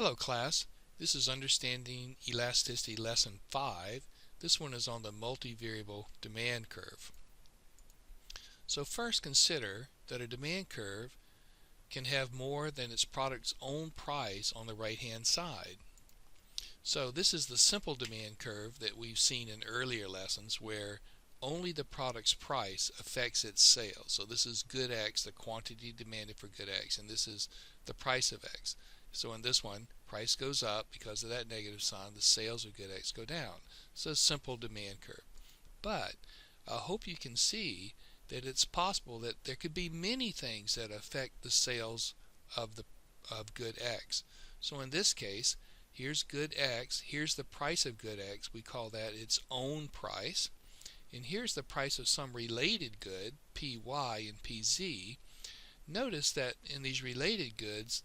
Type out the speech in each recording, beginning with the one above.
Hello class, this is Understanding Elasticity Lesson 5. This one is on the multivariable demand curve. So first consider that a demand curve can have more than its product's own price on the right hand side. So this is the simple demand curve that we've seen in earlier lessons where only the product's price affects its sales. So this is good X, the quantity demanded for good X, and this is the price of X. So in this one, price goes up because of that negative sign, the sales of good X go down. So a simple demand curve. But I hope you can see that it's possible that there could be many things that affect the sales of good X. So in this case, here's good X, here's the price of good X, we call that its own price, and here's the price of some related good, PY and PZ. Notice that in these related goods,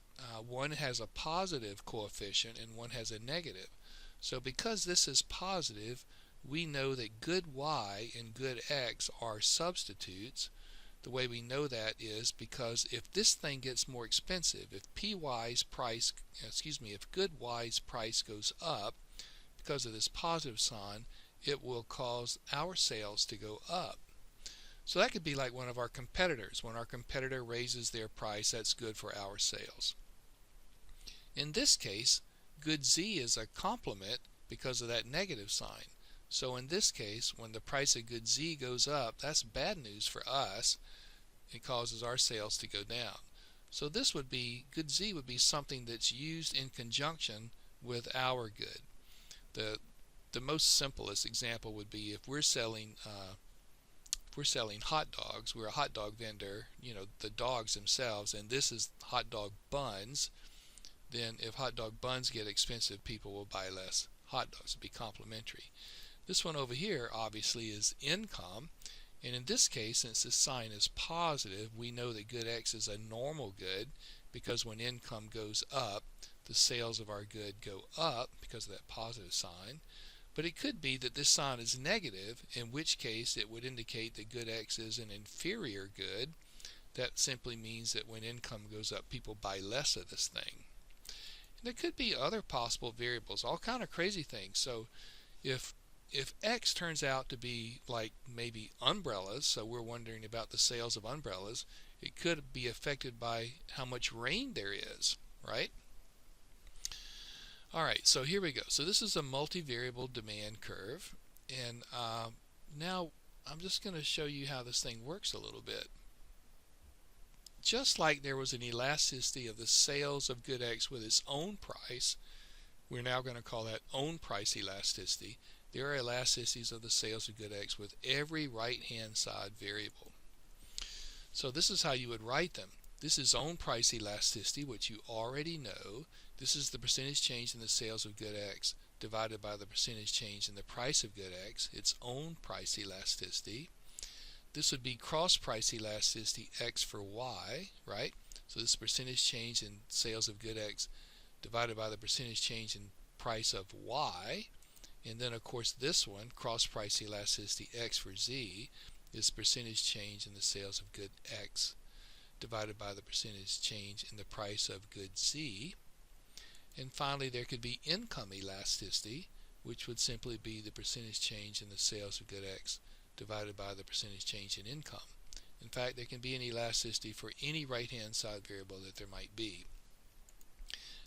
one has a positive coefficient and one has a negative. So because this is positive, we know that good Y and good X are substitutes. The way we know that is because if this thing gets more expensive, if if good Y's price goes up because of this positive sign, it will cause our sales to go up. So that could be like one of our competitors. When our competitor raises their price, that's good for our sales. In this case, good Z is a complement because of that negative sign. So in this case, when the price of good Z goes up, that's bad news for us. It causes our sales to go down. So this would be, good Z would be something that's used in conjunction with our good. The most simplest example would be if we're selling hot dogs, we're a hot dog vendor, the dogs themselves, and this is hot dog buns, then if hot dog buns get expensive, people will buy less hot dogs. It'll be complementary. This one over here obviously is income, and in this case, since this sign is positive, we know that good X is a normal good because when income goes up, the sales of our good go up because of that positive sign. But it could be that this sign is negative, in which case it would indicate that good X is an inferior good. That simply means that when income goes up, people buy less of this thing. And there could be other possible variables, all kind of crazy things. So if X turns out to be like maybe umbrellas, so we're wondering about the sales of umbrellas, it could be affected by how much rain there is, right? Alright, so here we go. So this is a multivariable demand curve, and now I'm just going to show you how this thing works a little bit. Just like there was an elasticity of the sales of good X with its own price, we're now going to call that own price elasticity. There are elasticities of the sales of good X with every right-hand side variable. So this is how you would write them. This is own price elasticity, which you already know. This is the percentage change in the sales of good X divided by the percentage change in the price of good X, its own price elasticity. This would be cross price elasticity X for Y, right? So this percentage change in sales of good X divided by the percentage change in price of Y. And then of course this one, cross price elasticity X for Z, is percentage change in the sales of good X divided by the percentage change in the price of good Z. And finally, there could be income elasticity, which would simply be the percentage change in the sales of good X divided by the percentage change in income. In fact, there can be an elasticity for any right-hand side variable that there might be.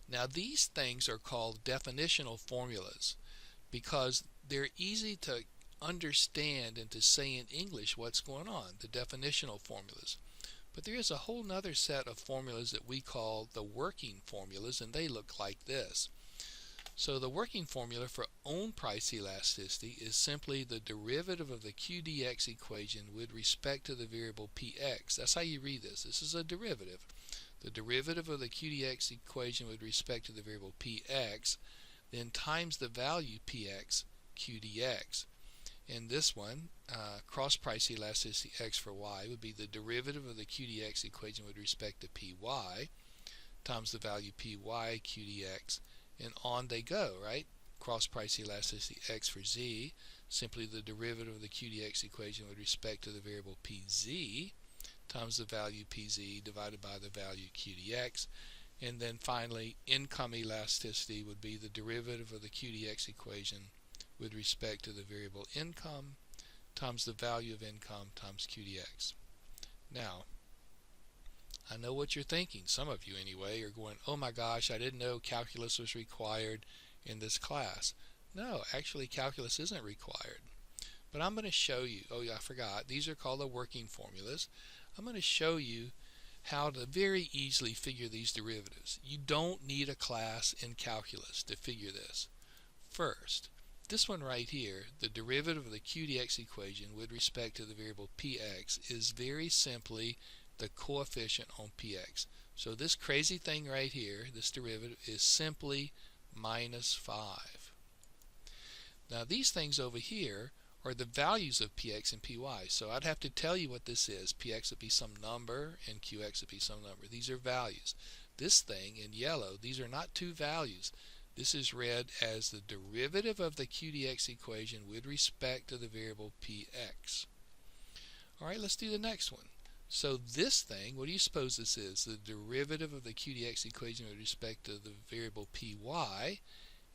Now, these things are called definitional formulas because they're easy to understand and to say in English what's going on, the definitional formulas. But there is a whole other set of formulas that we call the working formulas, and they look like this. So the working formula for own price elasticity is simply the derivative of the QDX equation with respect to the variable Px. That's how you read this. This is a derivative. The derivative of the QDX equation with respect to the variable Px, then times the value Px QDX. And this one, cross price elasticity X for Y, would be the derivative of the QDX equation with respect to Py times the value Py QDX, and on they go, right? Cross price elasticity X for Z, simply the derivative of the QDX equation with respect to the variable Pz times the value Pz divided by the value QDX, And then finally, income elasticity would be the derivative of the QDX equation with respect to the variable income times the value of income times QDX. Now, I know what you're thinking. Some of you anyway are going, oh my gosh, I didn't know calculus was required in this class. No, actually calculus isn't required. But I'm going to show you, oh yeah, I forgot, these are called the working formulas. I'm going to show you how to very easily figure these derivatives. You don't need a class in calculus to figure this. First, this one right here, the derivative of the QDX equation with respect to the variable px is very simply the coefficient on px. So this crazy thing right here, this derivative, is simply minus 5. Now these things over here are the values of px and py. So I'd have to tell you what this is. Px would be some number and qx would be some number. These are values. This thing in yellow, these are not two values. This is read as the derivative of the QDX equation with respect to the variable px. Alright, let's do the next one. So this thing, what do you suppose this is? The derivative of the QDX equation with respect to the variable py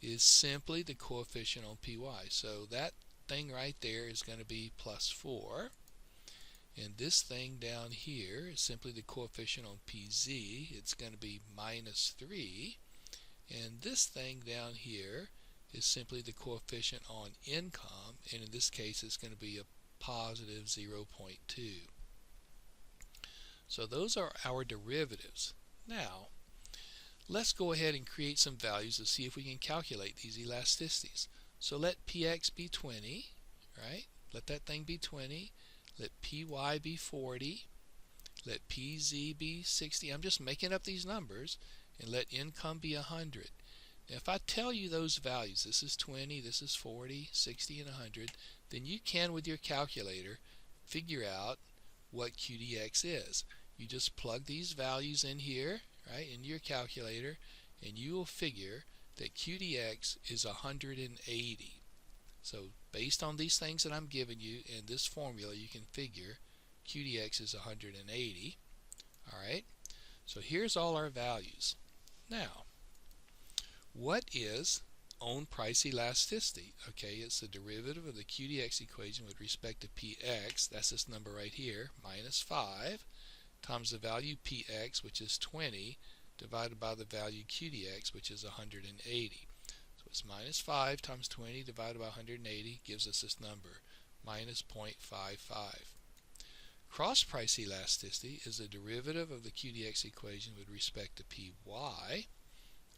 is simply the coefficient on py. So that thing right there is going to be plus 4. And this thing down here is simply the coefficient on pz. It's going to be minus 3. And this thing down here is simply the coefficient on income. And in this case, it's going to be a positive 0.2. So those are our derivatives. Now, let's go ahead and create some values to see if we can calculate these elasticities. So let px be 20, right? Let that thing be 20. Let py be 40. Let pz be 60. I'm just making up these numbers. And let income be 100. Now if I tell you those values, this is 20, this is 40, 60, and 100, then you can, with your calculator, figure out what QDX is. You just plug these values in here, right, in your calculator, and you will figure that QDX is 180. So based on these things that I'm giving you in this formula, you can figure QDX is 180. Alright, so here's all our values. Now, what is own price elasticity? Okay, it's the derivative of the QDX equation with respect to px, that's this number right here, minus 5, times the value px, which is 20, divided by the value QDX, which is 180. So it's minus 5 times 20 divided by 180 gives us this number, minus 0.55. Cross price elasticity is the derivative of the QDX equation with respect to py.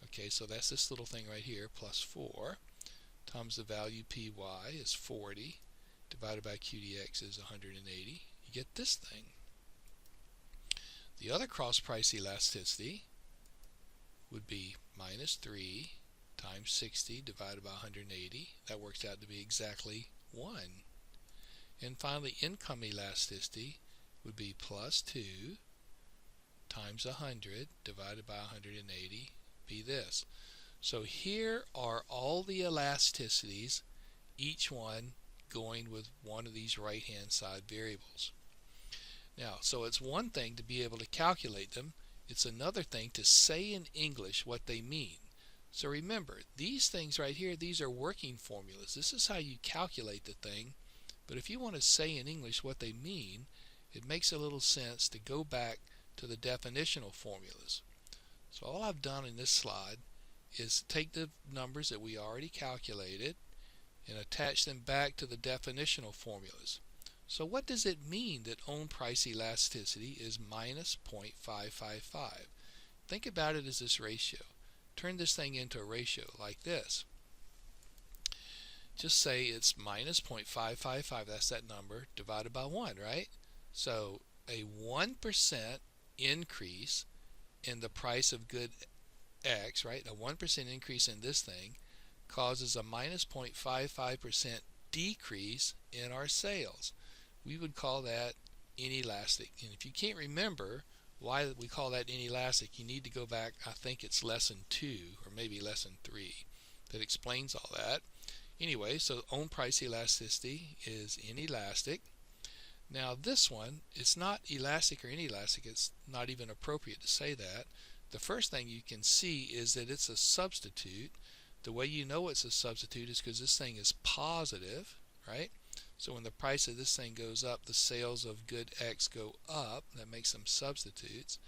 Okay, so that's this little thing right here, plus 4, times the value py is 40, divided by QDX is 180. You get this thing. The other cross price elasticity would be minus 3 times 60 divided by 180. That works out to be exactly 1. And finally, income elasticity would be plus 2 times 100 divided by 180, be this. So here are all the elasticities, each one going with one of these right-hand side variables. Now, so it's one thing to be able to calculate them. It's another thing to say in English what they mean. So remember, these things right here, these are working formulas. This is how you calculate the thing. But if you want to say in English what they mean, it makes a little sense to go back to the definitional formulas. So all I've done in this slide is take the numbers that we already calculated and attach them back to the definitional formulas. So what does it mean that own price elasticity is minus 0.555? Think about it as this ratio. Turn this thing into a ratio like this. Just say it's minus 0.555, that's that number, divided by 1, right? So a 1% increase in the price of good X, right? A 1% increase in this thing causes a minus 0.55% decrease in our sales. We would call that inelastic. And if you can't remember why we call that inelastic, you need to go back, I think it's lesson 2 or maybe lesson 3 that explains all that. Anyway, so own price elasticity is inelastic. Now this one, it's not elastic or inelastic, it's not even appropriate to say that. the first thing you can see is that it's a substitute. The way you know it's a substitute is because this thing is positive, right? So when the price of this thing goes up, the sales of good X go up. That makes them substitutes.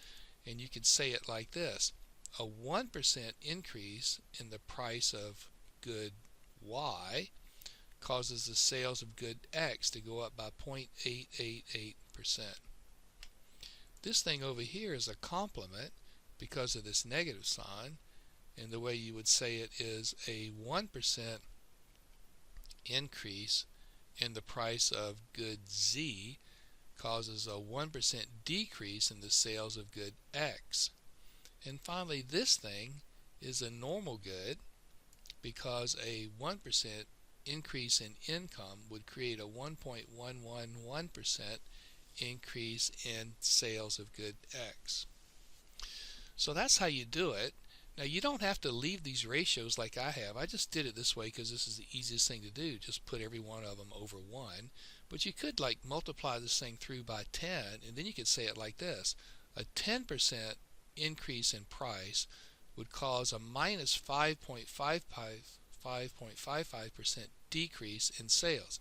And you could say it like this: a 1% increase in the price of good Y causes the sales of good X to go up by 0.888%. This thing over here is a complement because of this negative sign, and the way you would say it is a 1% increase in the price of good Z causes a 1% decrease in the sales of good X. And finally, this thing is a normal good because a 1% increase in income would create a 1.111% increase in sales of good X. So that's how you do it. Now you don't have to leave these ratios like I have. I just did it this way because this is the easiest thing to do. Just put every one of them over 1. But you could like multiply this thing through by 10, and then you could say it like this: a 10% increase in price would cause a minus 5.55% decrease in sales.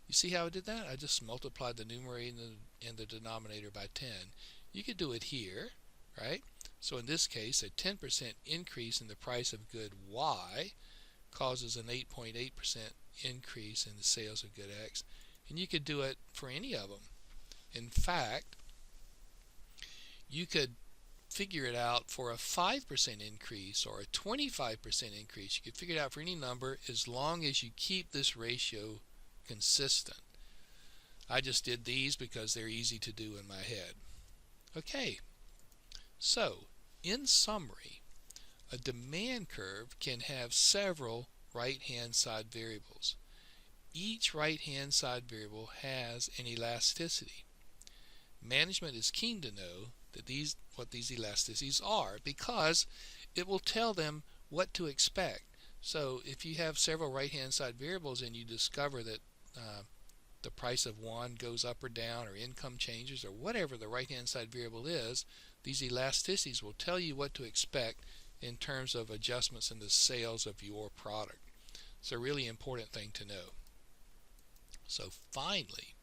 You see how I did that? I just multiplied the numerator and the denominator by 10. You could do it here, right? So in this case, a 10% increase in the price of good Y causes an 8.8% increase in the sales of good X. And you could do it for any of them. In fact, you could figure it out for a 5% increase or a 25% increase. You could figure it out for any number as long as you keep this ratio consistent. I just did these because they're easy to do in my head. Okay, so in summary, a demand curve can have several right-hand side variables. Each right-hand side variable has an elasticity. Management is keen to know that what these elasticities are because it will tell them what to expect. So if you have several right-hand side variables and you discover that the price of one goes up or down, or income changes, or whatever the right-hand side variable is, these elasticities will tell you what to expect in terms of adjustments in the sales of your product. It's a really important thing to know. So finally,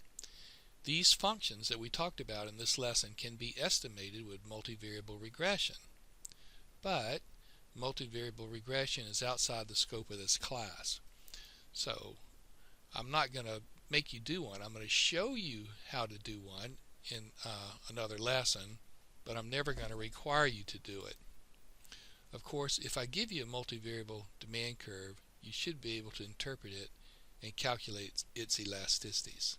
these functions that we talked about in this lesson can be estimated with multivariable regression. But multivariable regression is outside the scope of this class. So I'm not going to make you do one. I'm going to show you how to do one in another lesson, but I'm never going to require you to do it. Of course, if I give you a multivariable demand curve, you should be able to interpret it and calculate its elasticities.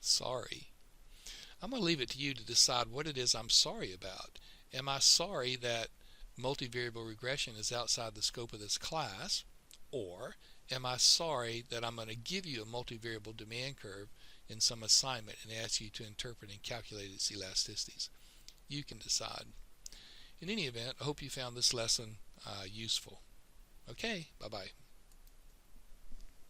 Sorry. I'm going to leave it to you to decide what it is I'm sorry about. Am I sorry that multivariable regression is outside the scope of this class? Or am I sorry that I'm going to give you a multivariable demand curve in some assignment and ask you to interpret and calculate its elasticities? You can decide. In any event, I hope you found this lesson useful. Okay, bye-bye.